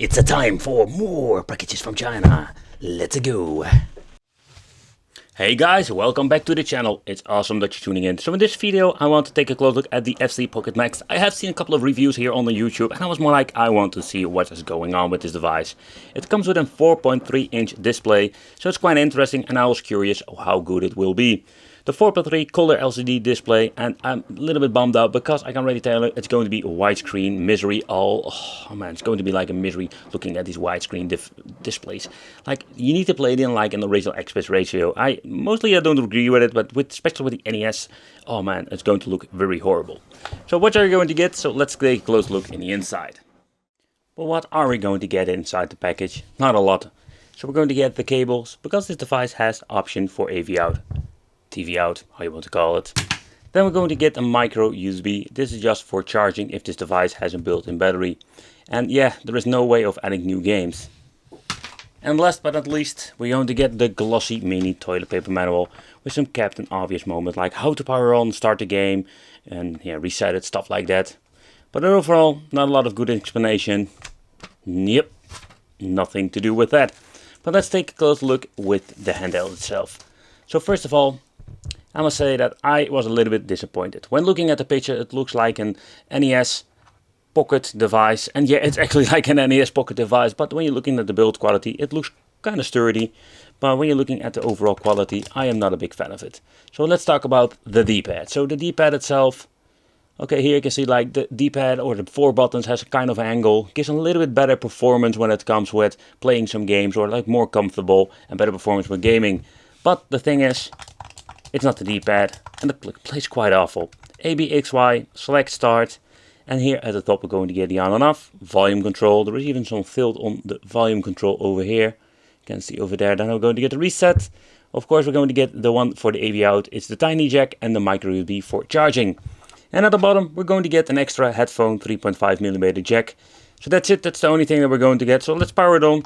It's a time for more packages from China. Let's go. Hey guys, welcome back to the channel. It's awesome that you're tuning in. So in this video, I want to take a close look at the FC Pocket Max. I have seen a couple of reviews here on the YouTube and I was more like, I want to see what is going on with this device. It comes with a 4.3-inch display, so it's quite interesting and I was curious how good it will be. The 4.3 color LCD display, and I'm a little bit bummed out because I can already tell you it's going to be widescreen misery. Oh man, it's going to be like a misery looking at these widescreen displays. Like, you need to play it in like an original aspect ratio. I don't agree with it, but especially with the NES, oh man, it's going to look very horrible. So what are you going to get? So let's take a close look in the inside. But what are we going to get inside the package? Not a lot. So we're going to get the cables, because this device has option for AV out. TV out, how you want to call it. Then we're going to get a micro USB. This is just for charging if this device has a built-in battery. And yeah, there is no way of adding new games. And last but not least, we're going to get the glossy mini toilet paper manual with some Captain Obvious moments like how to power on, start the game, and yeah, reset it, stuff like that. But overall, not a lot of good explanation. Yep, nothing to do with that. But let's take a close look with the handheld itself. So first of all, I must say that I was a little bit disappointed. When looking at the picture, it looks like an NES Pocket device. And yeah, it's actually like an NES Pocket device. But when you're looking at the build quality, it looks kind of sturdy. But when you're looking at the overall quality, I am not a big fan of it. So let's talk about the D-pad. So the D-pad itself, okay, here you can see like the D-pad or the 4 buttons has a kind of angle. Gives a little bit better performance when it comes with playing some games, or like more comfortable and better performance with gaming. But the thing is, it's not the D-pad, and the plays quite awful. A, B, X, Y, select, start, and here at the top we're going to get the on and off, volume control. There is even some filled on the volume control over here. You can see over there. Then we're going to get the reset. Of course, we're going to get the one for the AV out. It's the tiny jack and the micro USB for charging. And at the bottom, we're going to get an extra headphone 3.5mm jack. So that's it. That's the only thing that we're going to get. So let's power it on.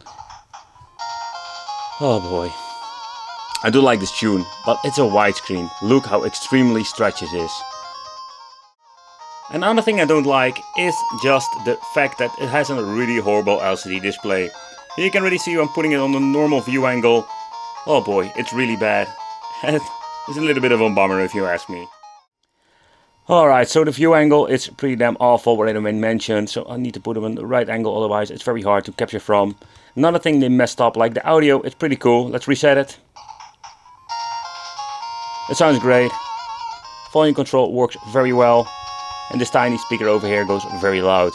Oh boy. I do like this tune, but it's a widescreen. Look how extremely stretchy it is. Another thing I don't like is just the fact that it has a really horrible LCD display. Here you can really see I'm putting it on the normal view angle. Oh boy, it's really bad. It's a little bit of a bummer if you ask me. Alright, so the view angle is pretty damn awful, what I mentioned, so I need to put them in the right angle, otherwise it's very hard to capture from. Another thing they messed up, like the audio, it's pretty cool. Let's reset it. It sounds great. Volume control works very well. And this tiny speaker over here goes very loud.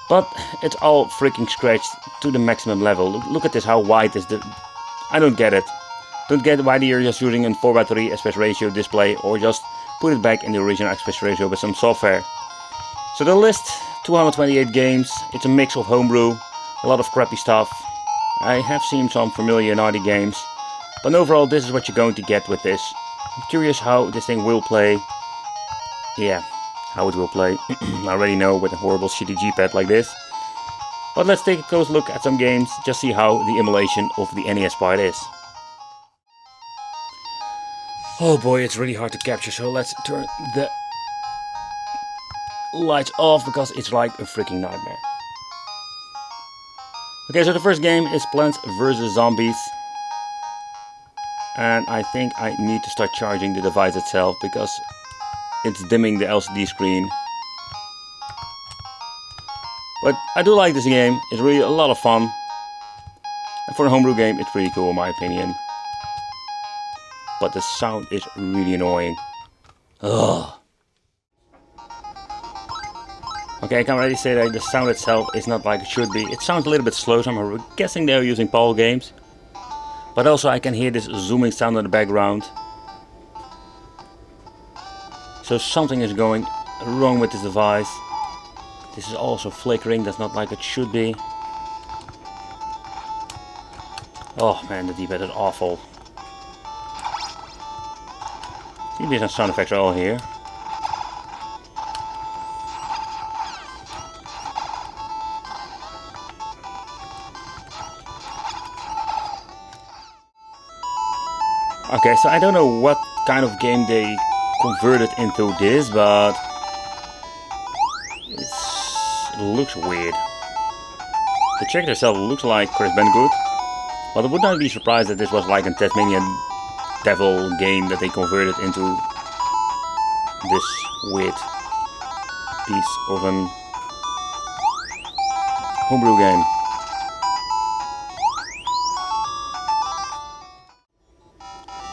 But it's all freaking scratched to the maximum level. Look at this, how wide is the... I don't get it. Don't get why you're just using a 4:3 aspect ratio display, or just put it back in the original aspect ratio with some software. So the list, 228 games. It's a mix of homebrew, a lot of crappy stuff. I have seen some familiar naughty games. But overall, this is what you're going to get with this. I'm curious how this thing will play. Yeah, how it will play. I already know with a horrible shitty G-pad like this. But let's take a close look at some games, just see how the emulation of the NES part is. Oh boy, it's really hard to capture, so let's turn the lights off because it's like a freaking nightmare. Okay, so the first game is Plants vs. Zombies. And I think I need to start charging the device itself because it's dimming the LCD screen. But I do like this game, it's really a lot of fun. And for a homebrew game, it's pretty cool in my opinion. But the sound is really annoying. Ugh. Okay, I can already say that the sound itself is not like it should be. It sounds a little bit slow, so I'm guessing they're using PAL games. But also I can hear this zooming sound in the background. So something is going wrong with this device. This is also flickering, that's not like it should be. Oh man, the D-pad is awful. See, these sound effects are all here. Okay, so I don't know what kind of game they converted into this, but it looks weird. The character itself looks like Chris Bandicoot, but I would not be surprised that this was like a Tasmanian Devil game that they converted into this weird piece of an homebrew game.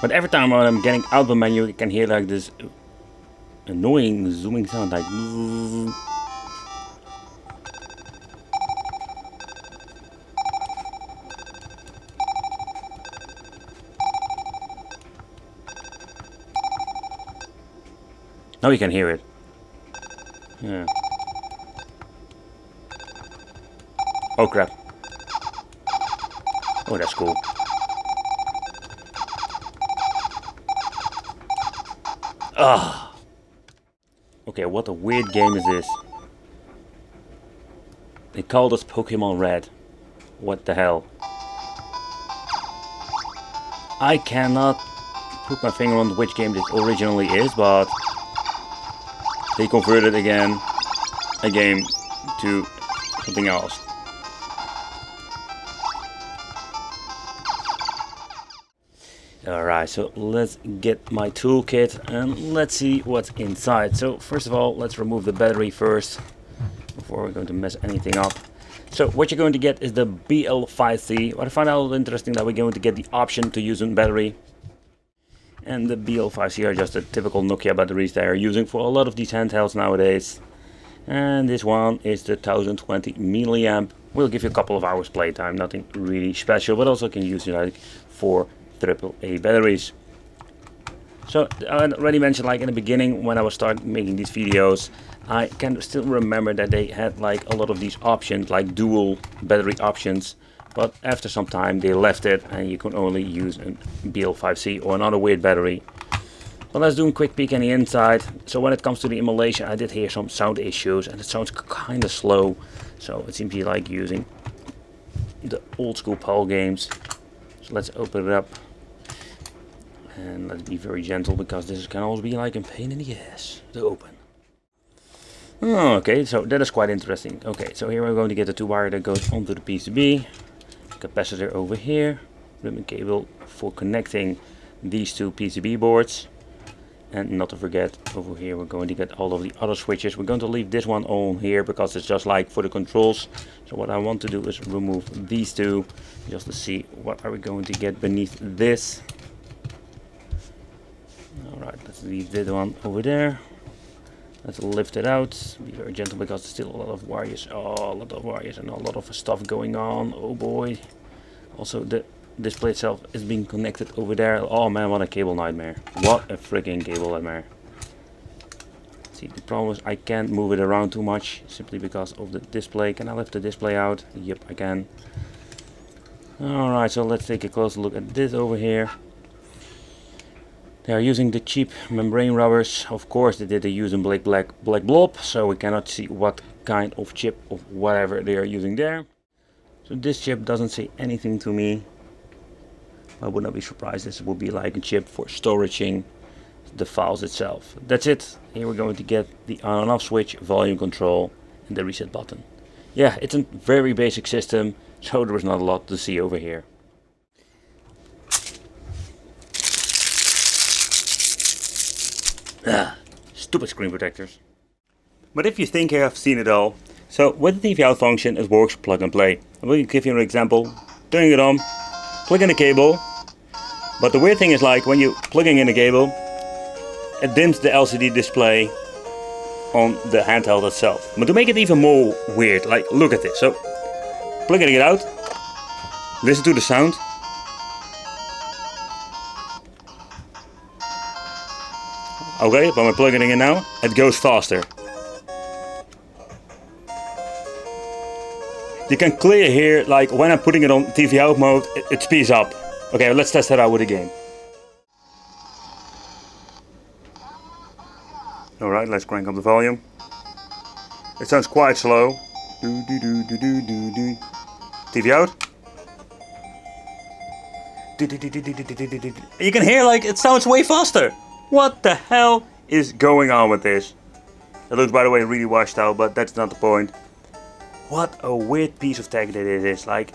But every time when I'm getting out of the menu, you can hear like this annoying zooming sound, like. Now you can hear it. Yeah. Oh crap. Oh, that's cool. Ah. Okay, what a weird game is this? They called us Pokemon Red. What the hell? I cannot put my finger on which game this originally is, but they converted again a game to something else. Alright, so let's get my toolkit and let's see what's inside. So first of all, let's remove the battery first before we're going to mess anything up. So what you're going to get is the BL5C. What I find out interesting that we're going to get the option to use a battery. And the BL5C are just the typical Nokia batteries they are using for a lot of these handhelds nowadays. And this one is the 1020 milliamp. Will give you a couple of hours playtime, nothing really special, but also can use it like for AAA batteries. So I already mentioned, like in the beginning when I was starting making these videos, I can still remember that they had like a lot of these options, like dual battery options. But after some time they left it and you can only use a BL5C or another weird battery. But let's do a quick peek on the inside. So when it comes to the emulation, I did hear some sound issues and it sounds kind of slow. So it seems to be like using the old school PAL games. So let's open it up. And let's be very gentle because this can always be like a pain in the ass to open. Oh, okay, so that is quite interesting. Okay, so here we're going to get the two wire that goes onto the PCB. Capacitor over here, ribbon cable for connecting these two PCB boards, and not to forget over here we're going to get all of the other switches. We're going to leave this one on here because it's just like for the controls. So what I want to do is remove these two just to see what are we going to get beneath this. Alright, let's leave this one over there. Let's lift it out. Be very gentle because there's still a lot of wires. Oh, a lot of wires and a lot of stuff going on. Oh boy. Also the display itself is being connected over there. Oh man, what a cable nightmare. What a freaking cable nightmare. See, the problem is I can't move it around too much simply because of the display. Can I lift the display out? Yep, I can. Alright, so let's take a closer look at this over here. They are using the cheap membrane rubbers. Of course they did use in black blob, so we cannot see what kind of chip of whatever they are using there. So this chip doesn't say anything to me. I would not be surprised this would be like a chip for storaging the files itself. That's it. Here we're going to get the on and off switch, volume control and the reset button. Yeah, it's a very basic system, so there is not a lot to see over here. Stupid screen protectors. But if you think you have seen it all, so with the TV out function it works plug and play. I will give you an example. Turning it on, plug in the cable, but the weird thing is like when you plugging in the cable, it dims the LCD display on the handheld itself. But to make it even more weird, like look at this. So plugging it out, listen to the sound. Okay, but when plugging it in now, it goes faster. You can clearly hear, like when I'm putting it on TV out mode, it speeds up. Okay, let's test that out with a game. Alright, let's crank up the volume. It sounds quite slow. TV out. You can hear like it sounds way faster. What the hell is going on with this? It looks, by the way, really washed out, but that's not the point. what a weird piece of tech that it is. Like,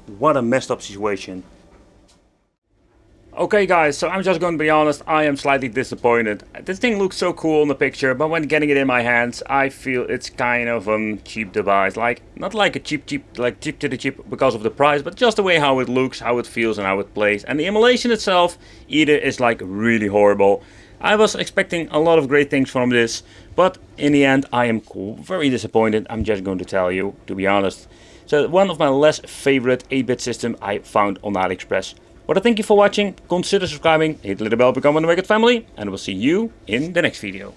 what a messed up situation. Okay guys, so I'm just going to be honest, I am slightly disappointed. This thing looks so cool in the picture, but when getting it in my hands, I feel it's kind of a cheap device. Like, not like a cheap to the cheap because of the price, but just the way how it looks, how it feels and how it plays. And the emulation itself either is like really horrible. I was expecting a lot of great things from this, but in the end I am very disappointed. I'm just going to tell you, to be honest. So one of my less favorite 8-bit system I found on AliExpress. But I thank you for watching, consider subscribing, hit the little bell, become one of the Wicked family, and I will see you in the next video.